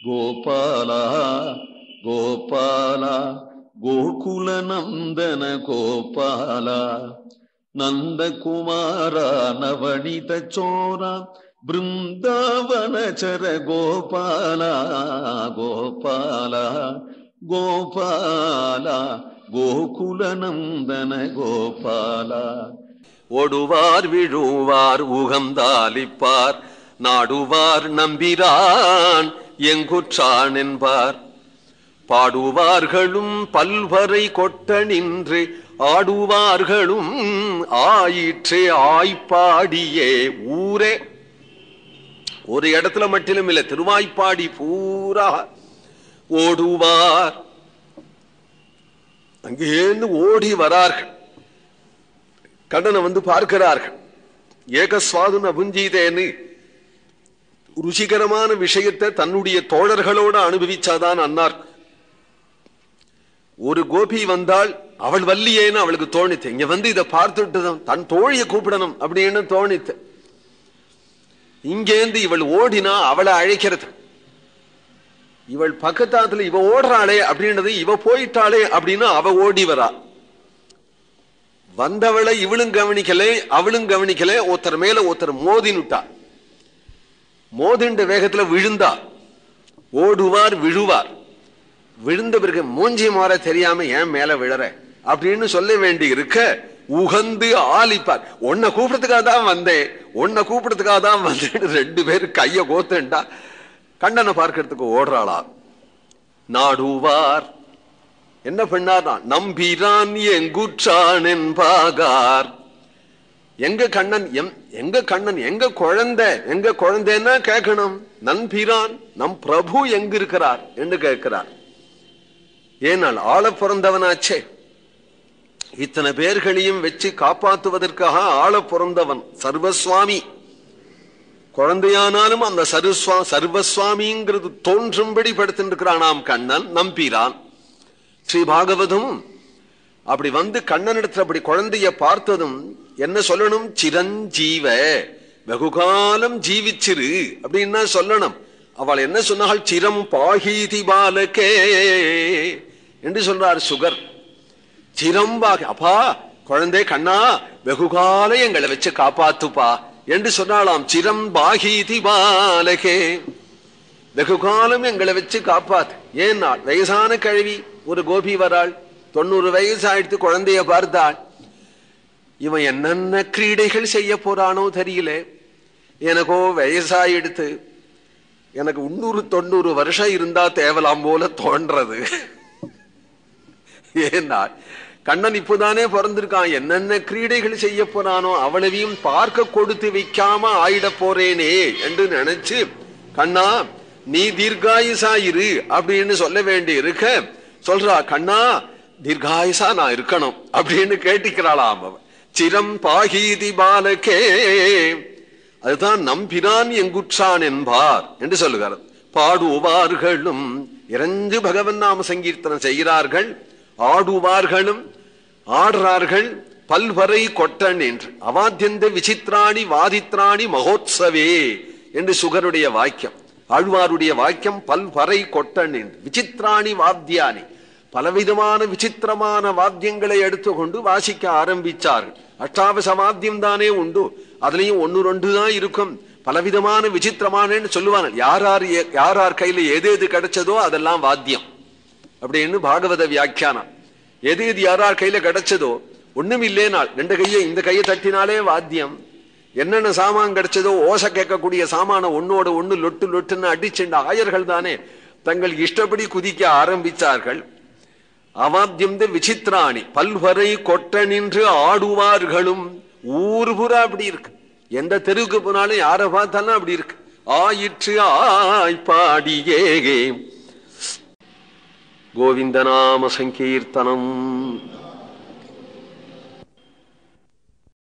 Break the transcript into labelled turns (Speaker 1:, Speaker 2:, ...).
Speaker 1: கோபாலா கோபாலா கோகுல நந்தன கோபாலா நந்தகுமாரா நவனித சோரா பிருந்தாவனச்சர கோபாலா கோபாலா கோபாலா கோகுல நந்தன கோபாலா.
Speaker 2: ஓடுவார் விழுவார் உகந்தாலிப்பார் நாடுவார் நம்பிரான் எங்குற்றான் என்பார். பாடுவார்களும் பல்வரை கொட்ட நின்று ஆடுவார்களும் ஆயிற்றே ஆய்ப்பாடியே. ஊரே ஒரு இடத்துல மட்டிலும் இல்லை, திருவாய்ப்பாடி பூரா ஓடுவார். அங்கேருந்து ஓடி வரார்கள், கண்ணனை வந்து பார்க்கிறார்கள். ஏகஸ்வாதுன புஞ்சீதேன்னு ருசிகரமான விஷயத்தை தன்னுடைய தோழர்களோடு அனுபவிச்சாதான் அன்னார். ஒரு கோபி வந்தால் அவள் வல்லியேன்னு அவளுக்கு தோணித்து. இங்க வந்து இதை பார்த்துட்டு தன் தோழியை கூப்பிடணும் அப்படின்னு தோணித்து. இங்கேந்து இவள் ஓடினா அவளை அழைக்கிறது. இவள் பக்கத்தாத்துல இவ ஓடுறாளே அப்படின்றது, இவ போயிட்டாளே அப்படின்னு அவ ஓடி வரா. வந்தவளை இவளும் கவனிக்கல, அவளும் கவனிக்கல. ஒருத்தர் மேல ஒருத்தர் மோதினுட்டா. மோதின்ற வேகத்துல விழுந்தா. ஓடுவார் விழுவார். விழுந்த பிறகு மூஞ்சி மாற தெரியாம ஏன் மேல விழற அப்படின்னு சொல்ல வேண்டி இருக்க உகந்து ஆலிப்பார். உன்னை கூப்பிடறதுக்காக தான் வந்தேன், உன்னை கூப்பிடறதுக்காக தான் வந்தேன். ரெண்டு பேரும் கைய கோத்துண்டா கண்ணனை பார்க்கறதுக்கு ஓடுறாளா. நாடுவார் என்ன பண்ணார்? நம்பிரான் எங்குற்றான் என்பாகார். எங்க கண்ணன், எங்க கண்ணன், எங்க குழந்தை, எங்க குழந்தைன்னா கேட்கணும். நம்பிரான் நம் பிரபு எங்க இருக்கிறார் என்று கேட்கிறார். ஏனால் ஆள பிறந்தவனாச்சே, இத்தனை பேர்களையும் வச்சு காப்பாற்றுவதற்காக ஆள பிறந்தவன் சர்வஸ்வாமி. குழந்தையானாலும் அந்த சர்வஸ்வாமிங்கிறது தோன்றும்படி படுத்திருக்கிறானாம் கண்ணன் நம்பிரான். ஸ்ரீ பாகவதமும் அப்படி வந்து கண்ணனிடத்துல அப்படி குழந்தைய பார்த்ததும் என்ன சொல்லணும்? சிரஞ்சீவ, வெகுகாலம் ஜீவிச்சிரு அப்படின்னா சொல்லணும். அவள் என்ன சொன்னாள்? சிரம் பாகீதி பாலகே என்று சொல்றார் சுகர். சிரம்பாக, அப்பா குழந்தை கண்ணா வெகுகால எங்களை வச்சு காப்பாத்துப்பா என்று சொன்னாலாம். சிரம் பாகீதி பாலகே, வெகுகாலம் எங்களை வச்சு காப்பாத்து. ஏன்னா வயசான கழுவி ஒரு கோபி வராள், 90 வயசு ஆயிடுத்து, குழந்தைய பார்த்தாள். இவன் என்னென்ன கிரீடைகள் செய்ய போறானோ தெரியல, எனக்கோ வயசாயிடுத்து, எனக்கு 90 வருஷம் இருந்தா தேவலாம் போல தோன்றது. ஏன்னா கண்ணன் இப்பதானே பிறந்திருக்கான், என்னென்ன கிரீடைகள் செய்ய போறானோ அவளையும் பார்க்க கொடுத்து வைக்காம ஆயிட போறேனே என்று நினைச்சு, கண்ணா நீ தீர்காயுசாயிரு அப்படின்னு சொல்ல வேண்டி இருக்க சொல்றா. கண்ணா தீர்காயுசா நான் இருக்கணும் அப்படின்னு கேட்டிக்கிறாளாம் அவன். சிரம் பாகீதி பாலகே, அதுதான் நம்பிரான் எங்குற்றான் என்பார் என்று சொல்லுகிறார். பாடுவார்களும் இறஞ்சு பகவன் நாம சங்கீர்த்தனம் செய்கிறார்கள், ஆடுவார்களும் ஆடுறார்கள். பல்வரை கொட்டன் என்று அவாத்தியந்த விசித்ராணி வாதித்ராணி மகோத்சவே என்று சுகருடைய வாக்கியம், ஆழ்வாருடைய வாக்கியம். பல்வரை கொட்டன் என்று விசித்ராணி வாத்தியானி, பலவிதமான விசித்திரமான வாத்தியங்களை எடுத்துக்கொண்டு வாசிக்க ஆரம்பிச்சார்கள். அஷ்டாவச வாத்தியம் தானே உண்டு, அதுலயும் 1-2 தான் இருக்கும். பலவிதமான விசித்திரமான சொல்லுவாங்க. யார் கையில எது கிடைச்சதோ அதெல்லாம் வாத்தியம் அப்படின்னு பாகவத வியாக்கியானம். எது யாரார் கையில கிடைச்சதோ, ஒண்ணும் இல்லேனால் 2 கையை இந்த கையை தட்டினாலே வாத்தியம். என்னென்ன சாமான் கிடைச்சதோ, ஓசை கேட்கக்கூடிய சாமான ஒன்னோட ஒண்ணு லொட்டு லொட்டுன்னு அடிச்சுண்ட ஆயர்கள் தானே தங்கள் இஷ்டப்படி குதிக்க ஆரம்பிச்சார்கள். அவாத்தியம் விசித்ராணி பல்வரை கொட்ட நின்று ஆடுவார்களும். ஊர் பூரா அப்படி இருக்கு, எந்த தெருவுக்கு போனாலும் யாரை பார்த்தாலும் அப்படி இருக்கு. ஆயிற்று ஆய்ப்பாடியே. கோவிந்த நாம சங்கீர்த்தனம்.